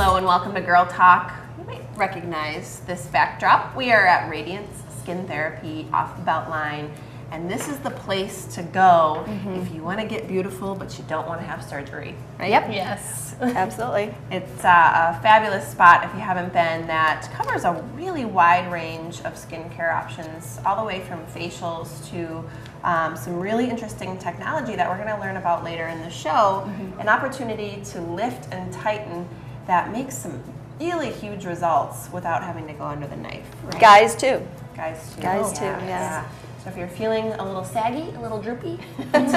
Hello and welcome to Girl Talk. You might recognize this backdrop. We are at Radiance Skin Therapy off the Beltline, and this is the place to go if you want to get beautiful but you don't want to have surgery, right? Yep. Yes. Absolutely. It's a fabulous spot if you haven't been that covers a really wide range of skincare options, all the way from facials to some really interesting technology that we're going to learn about later in the show, an opportunity to lift and tighten that makes some really huge results without having to go under the knife. Right? Guys too. Guys too. Guys too, yes. So if you're feeling a little saggy, a little droopy, we'll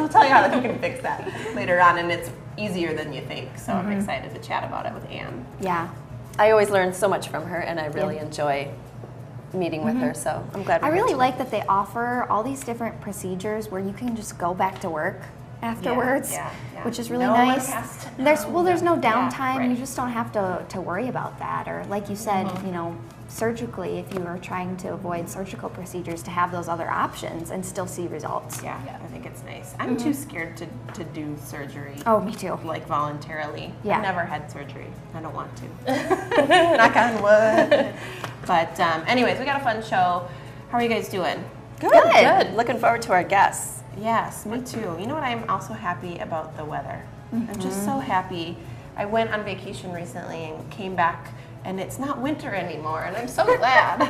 tell you how you can fix that later on, and it's easier than you think. So I'm excited to chat about it with Anne. Yeah. I always learn so much from her, and I really enjoy meeting with her, so I'm glad we're I here really today. like that they offer all these different procedures where you can just go back to work afterwards, yeah. which is really No one nice. has to There's know. there's no Yeah, downtime. right. You just don't have to worry about that. Or like you said, you know, surgically, if you are trying to avoid surgical procedures, to have those other options and still see results. Yeah, I think it's nice. I'm too scared to do surgery. Oh, me too. Like voluntarily. Yeah. I've never had surgery. I don't want to. Knock on wood. But anyways, we got a fun show. How are you guys doing? Good. Looking forward to our guests. Yes, me too. You know what? I'm also happy about the weather. I'm just so happy. I went on vacation recently and came back, and it's not winter anymore, and I'm so glad.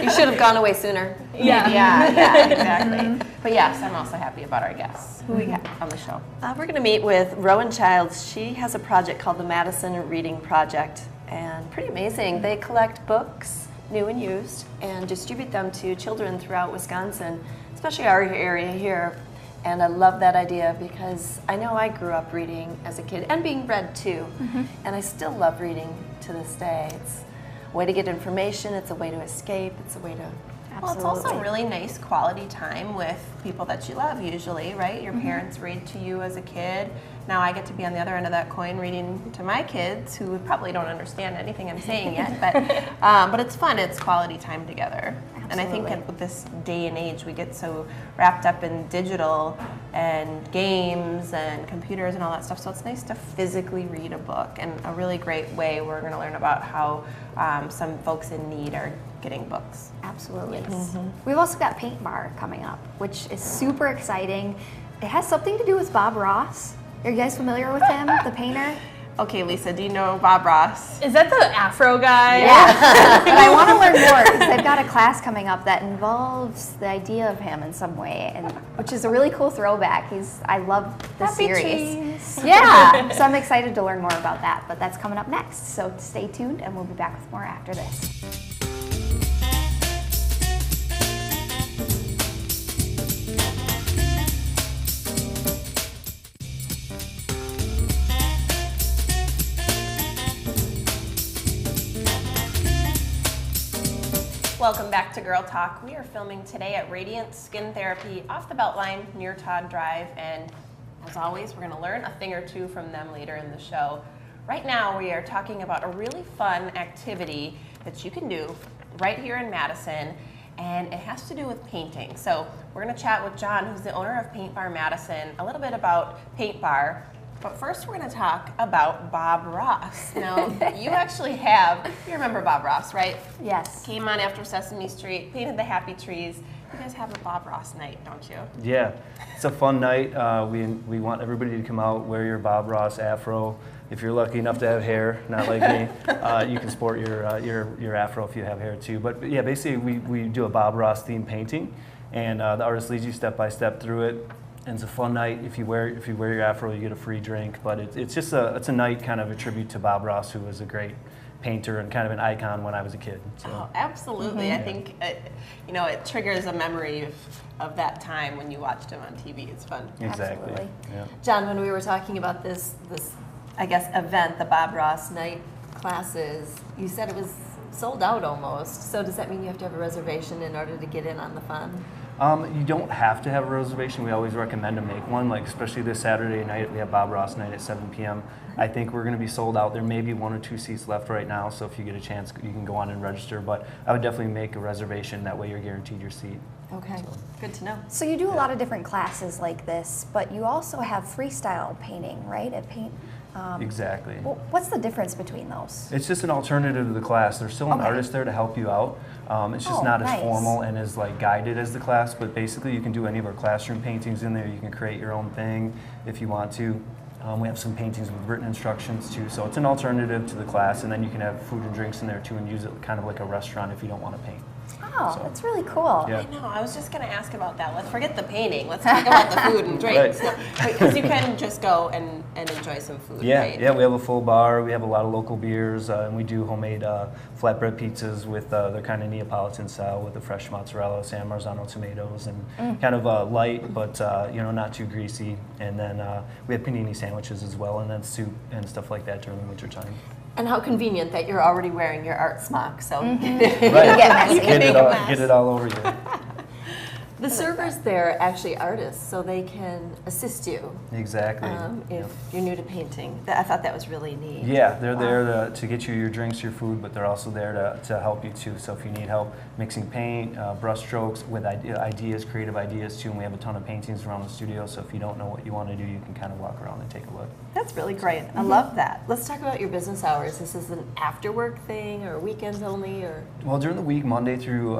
You should have gone away sooner. Yeah, exactly. But yes, I'm also happy about our guests. Who we got on the show? We're going to meet with Rowan Childs. She has a project called the Madison Reading Project, and pretty amazing. They collect books, new and used, and distribute them to children throughout Wisconsin, especially our area here. And I love that idea because I know I grew up reading as a kid and being read too. And I still love reading to this day. It's a way to get information, it's a way to escape, it's a way to... Well, it's also really nice quality time with people that you love usually, right? Your parents read to you as a kid. Now I get to be on the other end of that coin reading to my kids who probably don't understand anything I'm saying yet, but it's fun. It's quality time together. And I think with this day and age, we get so wrapped up in digital and games and computers and all that stuff. So it's nice to physically read a book. And a really great way we're going to learn about how some folks in need are getting books. Absolutely. We've also got Paint Bar coming up, which is super exciting. It has something to do with Bob Ross. Are you guys familiar with him, the painter? Okay, Lisa, do you know Bob Ross? Is that the Afro guy? Yeah. But I want to learn more because they've got a class coming up that involves the idea of him in some way, and which is a really cool throwback. I love the series. Yeah. So I'm excited to learn more about that, but that's coming up next. So stay tuned and we'll be back with more after this. Welcome back to Girl Talk. We are filming today at Radiant Skin Therapy off the Beltline near Todd Drive, and as always, we're going to learn a thing or two from them later in the show. Right now, we are talking about a really fun activity that you can do right here in Madison, and it has to do with painting. So we're going to chat with John, who's the owner of Paint Bar Madison, a little bit about Paint Bar. But first, we're going to talk about Bob Ross. Now, you actually you remember Bob Ross, right? Yes. Came on after Sesame Street, painted the happy trees. You guys have a Bob Ross night, don't you? Yeah, it's a fun night. We want everybody to come out, wear your Bob Ross afro. If you're lucky enough to have hair, not like me, you can sport your afro if you have hair too. But yeah, basically we do a Bob Ross themed painting, and the artist leads you step by step through it. And it's a fun night. If you wear your afro, you get a free drink. But it's a night kind of a tribute to Bob Ross, who was a great painter and kind of an icon when I was a kid. So. Oh, absolutely. I think it triggers a memory of that time when you watched him on TV. It's fun. Exactly. Absolutely. Yeah. John, when we were talking about this I guess, event, the Bob Ross night classes, you said it was sold out almost. So does that mean you have to have a reservation in order to get in on the fun? You don't have to have a reservation. We always recommend to make one, like especially this Saturday night. We have Bob Ross night at 7 p.m. I think we're going to be sold out. There may be 1 or 2 seats left right now, so if you get a chance, you can go on and register. But I would definitely make a reservation. That way you're guaranteed your seat. Okay, good to know. So you do a lot of different classes like this, but you also have freestyle painting, right? At Paint Exactly. Well, what's the difference between those? It's just an alternative to the class. There's still an Okay. artist there to help you out. It's just Oh, not as nice. formal and as like guided as the class, but basically you can do any of our classroom paintings in there. You can create your own thing if you want to. We have some paintings with written instructions too, so it's an alternative to the class, and then you can have food and drinks in there too and use it kind of like a restaurant if you don't want to paint. Oh, So- that's really cool. Yeah. I know. I was just going to ask about that. Let's forget the painting. Let's talk about the food and drinks. Right. Because you can just go and enjoy some food, Yeah, right? yeah, we have a full bar. We have a lot of local beers, and we do homemade flatbread pizzas with they're kind of Neapolitan style with the fresh mozzarella, San Marzano tomatoes, and kind of light, but not too greasy. And then we have panini sandwiches as well, and then soup and stuff like that during the winter time. And how convenient that you're already wearing your art smock. So Right, Get messy. get it all over you. the servers there are actually artists, so they can assist you Exactly. if you're new to painting. I thought that was really neat. Yeah, they're there to get you your drinks, your food, but they're also there to help you too. So if you need help mixing paint, brush strokes, with ideas, creative ideas too, and we have a ton of paintings around the studio, so if you don't know what you want to do, you can kind of walk around and take a look. That's really great. I love that. Let's talk about your business hours. This is an after work thing or weekends only or? Well, during the week, Monday through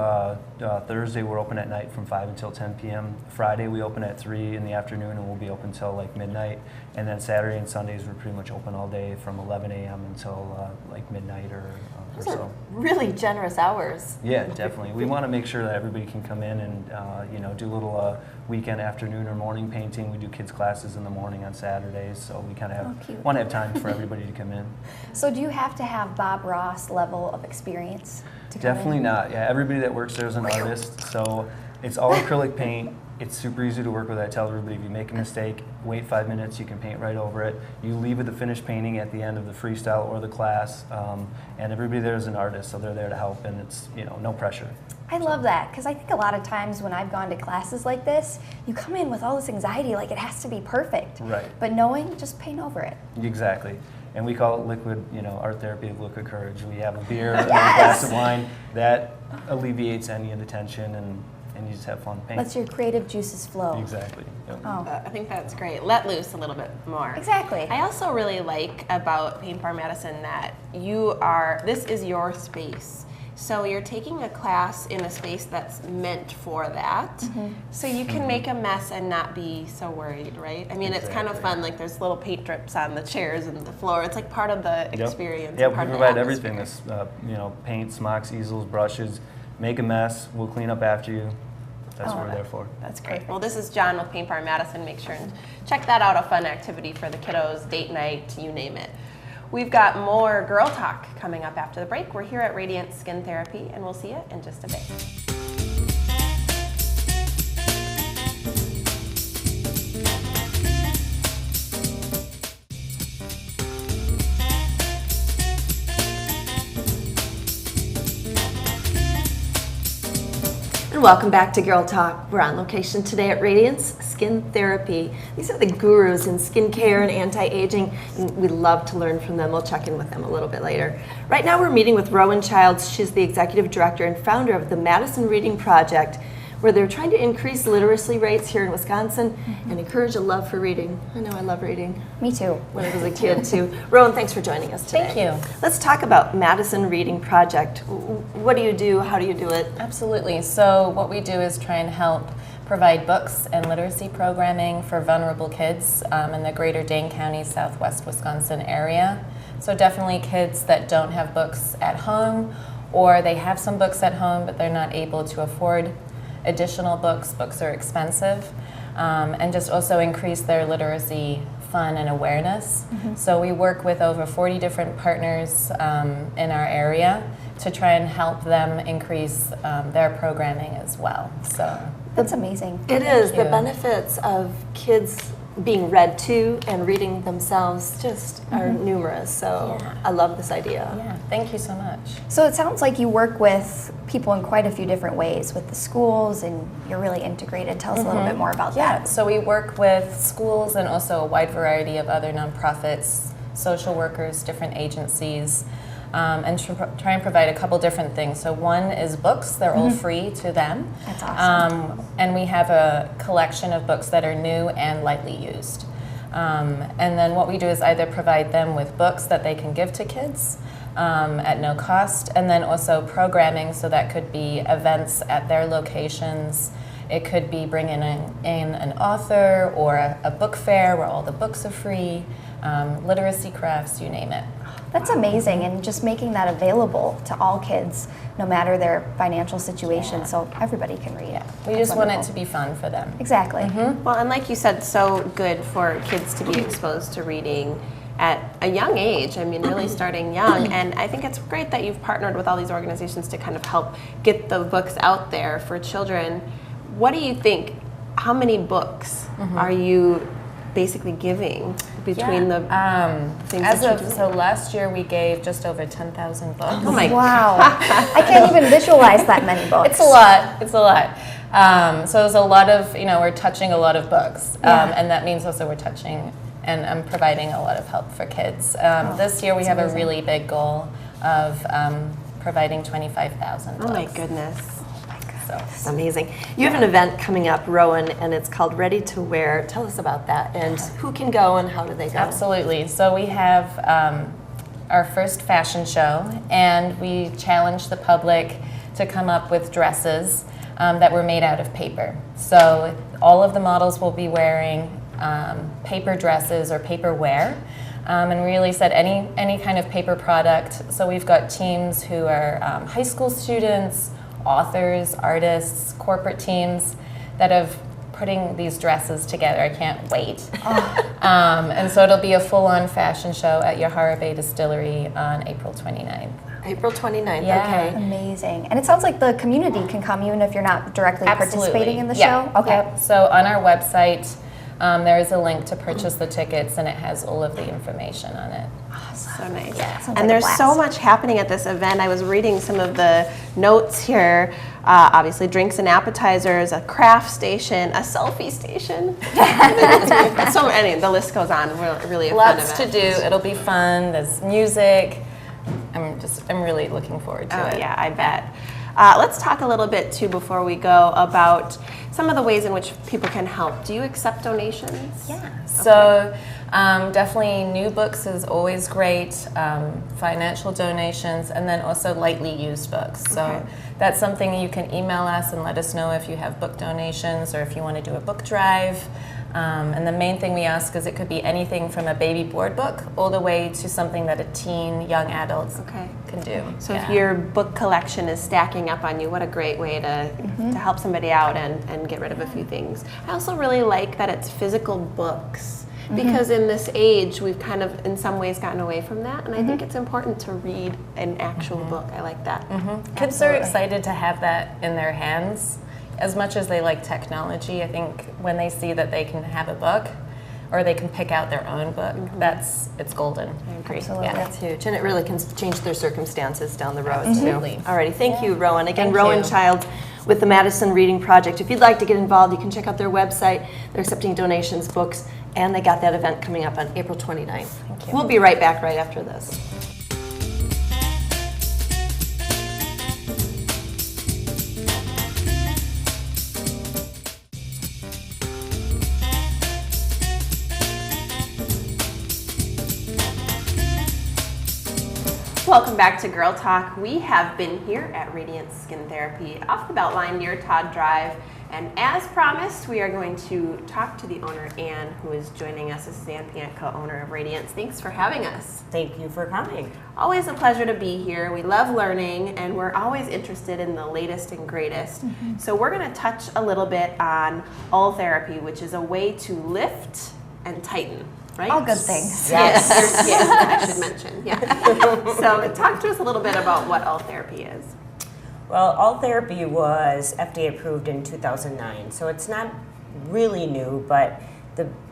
Thursday, we're open at night from 5 until 10 p.m. Friday, we open at 3 in the afternoon, and we'll be open till like midnight. And then Saturday and Sundays, we're pretty much open all day from 11 a.m. until like midnight or Those are so. really generous hours. Yeah, definitely. We want to make sure that everybody can come in and do a little weekend afternoon or morning painting. We do kids classes in the morning on Saturdays, so we kind of cute. want to have time for everybody to come in. So do you have to have Bob Ross level of experience to come Definitely in? not. Yeah, everybody that works there is an artist, so it's all acrylic paint. It's super easy to work with. I tell everybody, if you make a mistake, wait 5 minutes, you can paint right over it. You leave with the finished painting at the end of the freestyle or the class, and everybody there is an artist, so they're there to help, and it's no pressure. I love that because I think a lot of times when I've gone to classes like this, you come in with all this anxiety, like it has to be perfect. Right. But knowing, just paint over it. Exactly. And we call it liquid, art therapy of liquid courage. We have a beer and a glass of wine that alleviates any of the tension, and you just have fun painting. Lets your creative juices flow. Exactly. Yep. Oh, I think that's great. Let loose a little bit more. exactly. I also really like about Paint Bar Madison that this is your space. So you're taking a class in a space that's meant for that. So you can make a mess and not be so worried, right? I mean, it's kind of Exactly. fun. Like there's little paint drips on the chairs and the floor. It's like part of the Yep. experience. Yeah, and we part of the provide everything. atmosphere. This, paint, smocks, easels, brushes. Make a mess. We'll clean up after you. That's what we're there for. That's great. Well, this is John with Paint Bar Madison. Make sure and check that out. A fun activity for the kiddos, date night, you name it. We've got more Girl Talk coming up after the break. We're here at Radiant Skin Therapy, and we'll see you in just a bit. And welcome back to Girl Talk. We're on location today at Radiance Skin Therapy. These are the gurus in skincare and anti-aging, and we love to learn from them. We'll check in with them a little bit later. Right now we're meeting with Rowan Childs. She's the executive director and founder of the Madison Reading Project, where they're trying to increase literacy rates here in Wisconsin and encourage a love for reading. I know I love reading. Me too. When I was a kid too. Rowan, thanks for joining us today. Thank you. Let's talk about Madison Reading Project. What do you do? How do you do it? Absolutely. So what we do is try and help provide books and literacy programming for vulnerable kids in the greater Dane County, southwest Wisconsin area. So definitely kids that don't have books at home, or they have some books at home but they're not able to afford additional books. Books are expensive. And just also increase their literacy fun and awareness. So we work with over 40 different partners in our area to try and help them increase their programming as well. So That's amazing. It is. The you. benefits of kids being read to and reading themselves just are numerous. So Yeah. I love this idea. yeah, thank you so much. So it sounds like you work with people in quite a few different ways with the schools, and you're really integrated. Tell us a little bit more about Yeah, that. so we work with schools and also a wide variety of other nonprofits, social workers, different agencies, and try and provide a couple different things. So one is books, they're all free to them. That's awesome. And we have a collection of books that are new and lightly used. And then what we do is either provide them with books that they can give to kids at no cost, and then also programming, so that could be events at their locations. It could be bringing in an author or a book fair where all the books are free, literacy crafts, you name it. That's amazing, and just making that available to all kids, no matter their financial situation, so everybody can read it. We That's just want it wonderful. to be fun for them. Exactly. Well, and like you said, so good for kids to be exposed to reading at a young age. I mean, really starting young. And I think it's great that you've partnered with all these organizations to kind of help get the books out there for children. What do you think? How many books are you basically giving between the things As that of you do? so last year we gave just over 10,000 books. Oh my Wow. I can't even visualize that many books. It's a lot. It's a lot. So there's a lot of, we're touching a lot of books, and that means also we're touching and I'm providing a lot of help for kids. This year we have a really big goal of providing 25,000 books. Oh my goodness. So It's amazing. You have an event coming up, Rowan, and it's called Ready to Wear. Tell us about that, and who can go and how do they go? absolutely. So we have our first fashion show, and we challenge the public to come up with dresses that were made out of paper. So all of the models will be wearing paper dresses or paper wear, and really said any kind of paper product. So we've got teams who are high school students, authors, artists, corporate teams that have putting these dresses together. I can't wait. And so it'll be a full-on fashion show at Yahara Bay Distillery on April 29th. April 29th, Yeah. okay. Amazing. And it sounds like the community can come even if you're not directly participating in the Yeah. show? Okay. Yeah. So on our website, there is a link to purchase the tickets, and it has all of the information on it. So nice. Sounds like a And there's so blast. much happening at this event. I was reading some of the notes here. Obviously, drinks and appetizers, a craft station, a selfie station. So many. The list goes on. Really a fun Lots to event. do. It'll be fun. There's music. I'm really looking forward to Oh it. yeah, I bet. Let's talk a little bit too before we go about some of the ways in which people can help. Do you accept donations? Yeah. So definitely new books is always great, financial donations, and then also lightly used books. So Okay. that's something you can email us and let us know if you have book donations or if you want to do a book drive. And the main thing we ask is it could be anything from a baby board book all the way to something that a teen, young adults Okay. can do. So if Yeah. your book collection is stacking up on you, what a great way to help somebody out and get rid of a few things. I also really like that it's physical books because in this age we've kind of in some ways gotten away from that, and I think it's important to read an actual book. I like that. Kids are excited to have that in their hands. As much as they like technology, I think when they see that they can have a book or they can pick out their own book, it's golden. I agree. Absolutely. Yeah. That's huge, and it really can change their circumstances down the road Absolutely. too. Alrighty, thank you, Rowan. Again, Thank Rowan you. Childs with the Madison Reading Project. If you'd like to get involved, you can check out their website. They're accepting donations, books, and they got that event coming up on April 29th. Thank you. We'll be right back right after this. Welcome back to Girl Talk. We have been here at Radiant Skin Therapy off the Beltline near Todd Drive. And as promised, we are going to talk to the owner, Anne, who is joining us. This is Anne Pianka, owner of Radiance. Thanks for having us. Thank you for coming. Always a pleasure to be here. We love learning, and we're always interested in the latest and greatest. So we're going to touch a little bit on All Therapy, which is a way to lift and tighten, right? All good things. Yes, I should mention. Yeah. So talk to us a little bit about what All Therapy is. Well, All Therapy was FDA approved in 2009, so it's not really new, but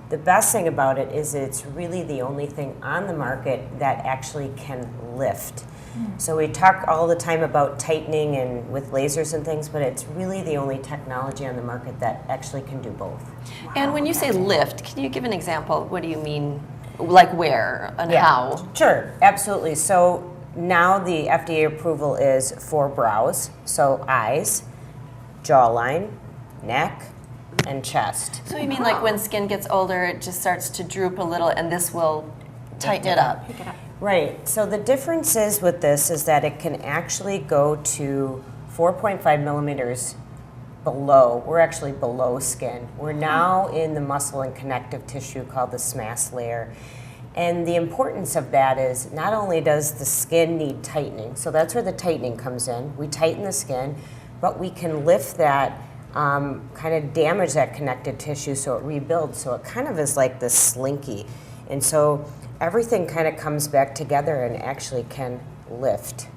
the best thing about it is it's really the only thing on the market that actually can lift. So we talk all the time about tightening and with lasers and things, but it's really the only technology on the market that actually can do both. And when you say lift, can you give an example? What do you mean? Like where and how? Sure, absolutely. So now the FDA approval is for brows, so eyes, jawline, neck, and chest. So you mean like when skin gets older, it just starts to droop a little, and this will tighten it up? Right. So the difference is with this is that it can actually go to 4.5 millimeters below. We're actually below skin. We're now in the muscle and connective tissue called the SMAS layer. And the importance of that is not only does the skin need tightening, so that's where the tightening comes in. We tighten the skin, but we can lift that, kind of damage that connective tissue so it rebuilds. So it kind of is like this slinky. And so everything kind of comes back together and actually can lift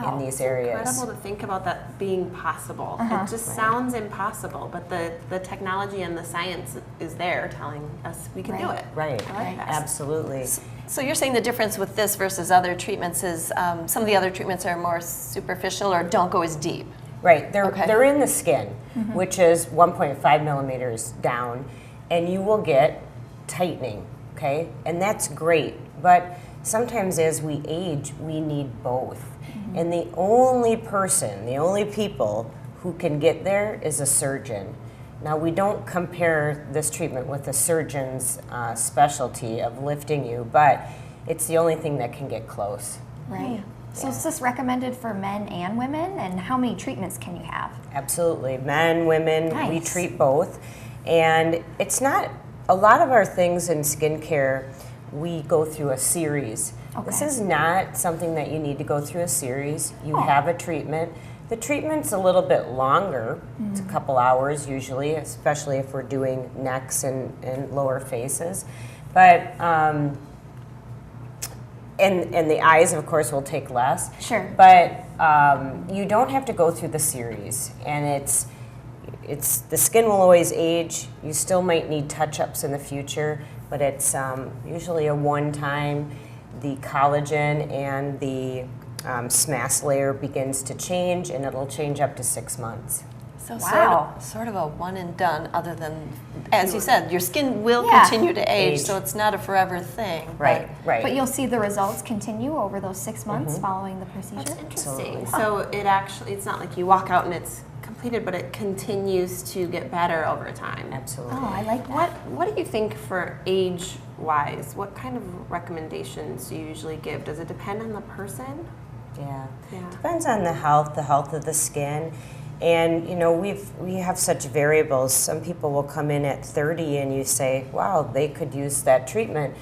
in these areas. Incredible to think about that being possible. It just sounds impossible, but the technology and the science is there telling us we can do it. Right. I like that. Absolutely. So you're saying the difference with this versus other treatments is some of the other treatments are more superficial or don't go as deep. Right. They're Okay. they're in the skin, which is 1.5 millimeters down, and you will get tightening. Okay, and that's great. But sometimes as we age, we need both. And the only people who can get there is a surgeon. Now, we don't compare this treatment with a surgeon's specialty of lifting you, but it's the only thing that can get close. Right. So is this recommended for men and women? And how many treatments can you have? Absolutely. Men, women, we Nice. treat both. And it's not, a lot of our things in skincare, we go through a series. This Okay. is not something that you need to go through a series. You have a treatment. The treatment's a little bit longer. It's a couple hours usually, especially if we're doing necks and lower faces. But, and the eyes, of course, will take less. Sure. But you don't have to go through the series. And it's the skin will always age. You still might need touch-ups in the future, but it's usually a one-time. The collagen and the SMAS layer begins to change, and it'll change up to 6 months. So Wow. sort of a one and done, other than, as you said, your skin will Yeah. continue to age, so it's not a forever thing. Right. But you'll see the results continue over those 6 months following the procedure? That's interesting. Absolutely. So it actually, it's not like you walk out and it's completed, but it continues to get better over time. Absolutely. Oh, I like that. What do you think for age-wise? What kind of recommendations do you usually give? Does it depend on the person? Yeah. Yeah. Depends on the health of the skin. And you know, we have such variables. Some people will come in at 30 and you say, wow, they could use that treatment.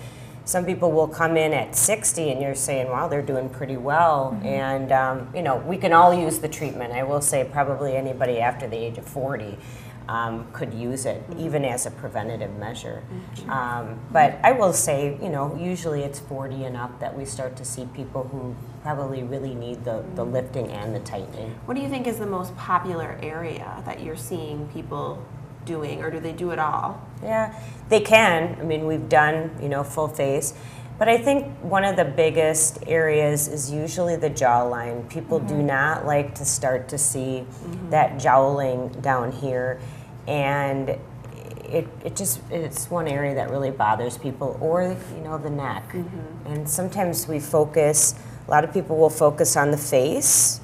Some people will come in at 60 and you're saying, wow, they're doing pretty well. And you know, we can all use the treatment. I will say probably anybody after the age of 40 could use it, even as a preventative measure. But I will say, you know, usually it's 40 and up that we start to see people who probably really need the lifting and the tightening. What do you think is the most popular area that you're seeing people doing, or do they do it all? Yeah, they can. I mean, we've done, you know, full face. But I think one of the biggest areas is usually the jawline. People do not like to start to see that jowling down here. And it's one area that really bothers people, or, you know, the neck. And sometimes a lot of people will focus on the face,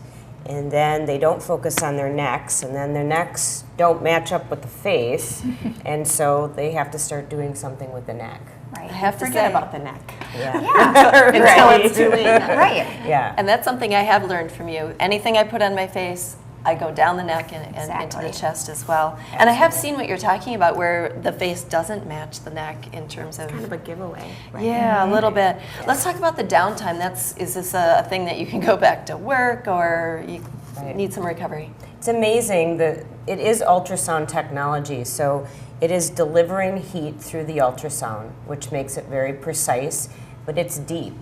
and then they don't focus on their necks, and then their necks don't match up with the face, and so they have to start doing something with the neck. Right. I have to Forget say, about the neck. Yeah. until it's too late. Right. Yeah. And that's something I have learned from you. Anything I put on my face, I go down the neck and into Exactly. the chest as well. And I have seen what you're talking about, where the face doesn't match the neck in terms of. Kind of a giveaway. Right? Yeah, a little bit. Let's talk about the downtime. Is this a thing that you can go back to work, or you Right. need some recovery? It's amazing that it is ultrasound technology, so it is delivering heat through the ultrasound, which makes it very precise, but it's deep.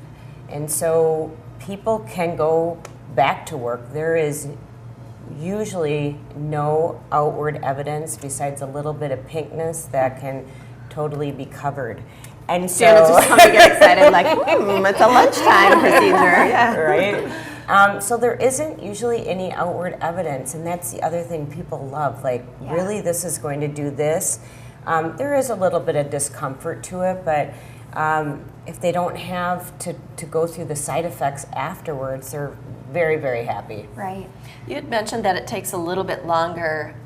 And so people can go back to work. There is usually no outward evidence besides a little bit of pinkness that can totally be covered. And so Janet's just coming to get excited, like, it's a lunchtime procedure. Yeah. right? So there isn't usually any outward evidence, and that's the other thing people love. Like, really, this is going to do this. There is a little bit of discomfort to it, but if they don't have to go through the side effects afterwards, they're very, very happy. Right. You had mentioned that it takes a little bit longer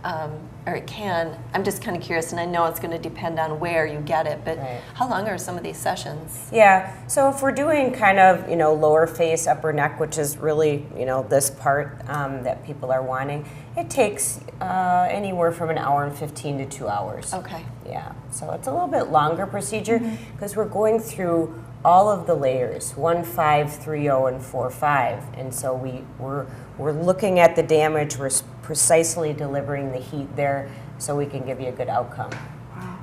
or it can. I'm just kind of curious, and I know it's going to depend on where you get it, but Right. how long are some of these sessions? Yeah, so if we're doing kind of, lower face, upper neck, which is really, this part that people are wanting, it takes anywhere from an hour and 15 to 2 hours. Okay. Yeah, so it's a little bit longer procedure because we're going through all of the layers, 1, 5, 3, 0, and 4, 5. And so we're looking at the damage, we're precisely delivering the heat there so we can give you a good outcome.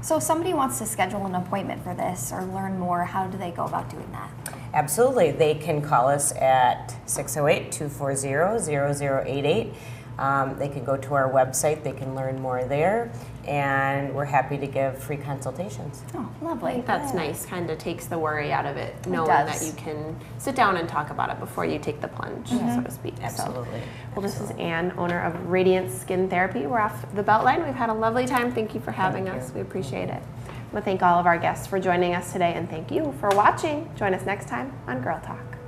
So if somebody wants to schedule an appointment for this or learn more, how do they go about doing that? Absolutely. They can call us at 608-240-0088. They can go to our website. They can learn more there. And we're happy to give free consultations. Oh, I lovely. think that's nice, kind of takes the worry out of it, knowing that does. you can sit down and talk about it before you take the plunge, so to speak. So, Absolutely. well, this is Anne, owner of Radiant Skin Therapy. We're off the Beltline. We've had a lovely time. Thank you for having Thank us. you. We appreciate it. I want to thank all of our guests for joining us today, and thank you for watching. Join us next time on Girl Talk.